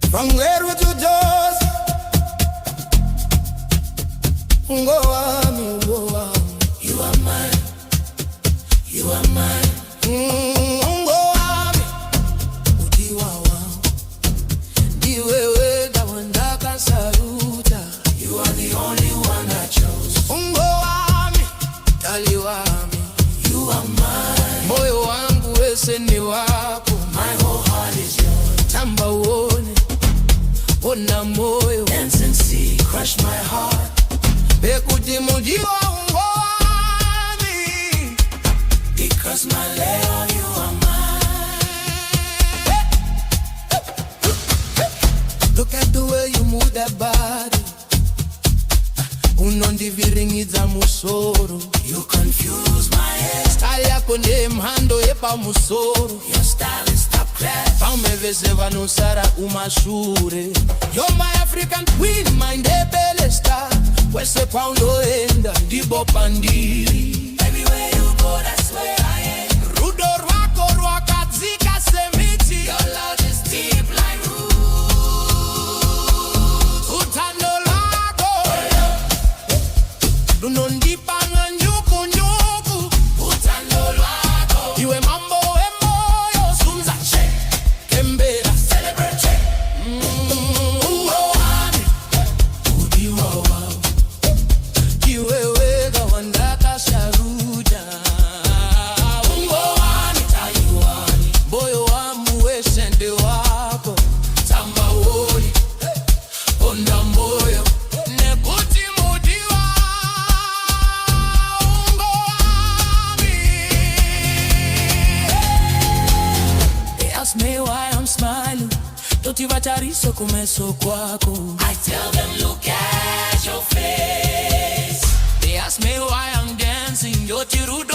From where would you just Owami, you are mine, you are mine. Owami, udiwawa, diwewe dawandaka saluta. You are the only one I chose. Owami, taliwami, you are mine. moyo wangu wese ni wako. My whole heart is yours. Tamba uone, ona moyo, dance and see, crush my heart. Bekuti mujiwa Owami, because my Leo, you are mine. Look at the way you move that body. Unondiviringidza musoro. You confuse my head. Style yako nde mhando yepa musoro. Your style is top class. Paumevese vanosara umashure. You're my African queen, my ndebele star. Wese paunoenda ndibo pandiri. Everywhere you go, that's where I am. Rudo rwako rwakadzika semiti. Your love is deep like roots. Utando lako runondipanga nyuku nyuku. Utando lwako Iwe mambo emoyo sumza che kembera celebrate che. Owami, udiwawa, diwewe dawandaka saluta. Owami, taliwani, Moyo wangu wese ndi wako. tamba woni, Onda moyo nekuti mudiwa. Owami. They ask me why I'm smiling. Totivachariso kumeso kwako. I tell them look at your face. They ask me why I'm dancing. Yotirudo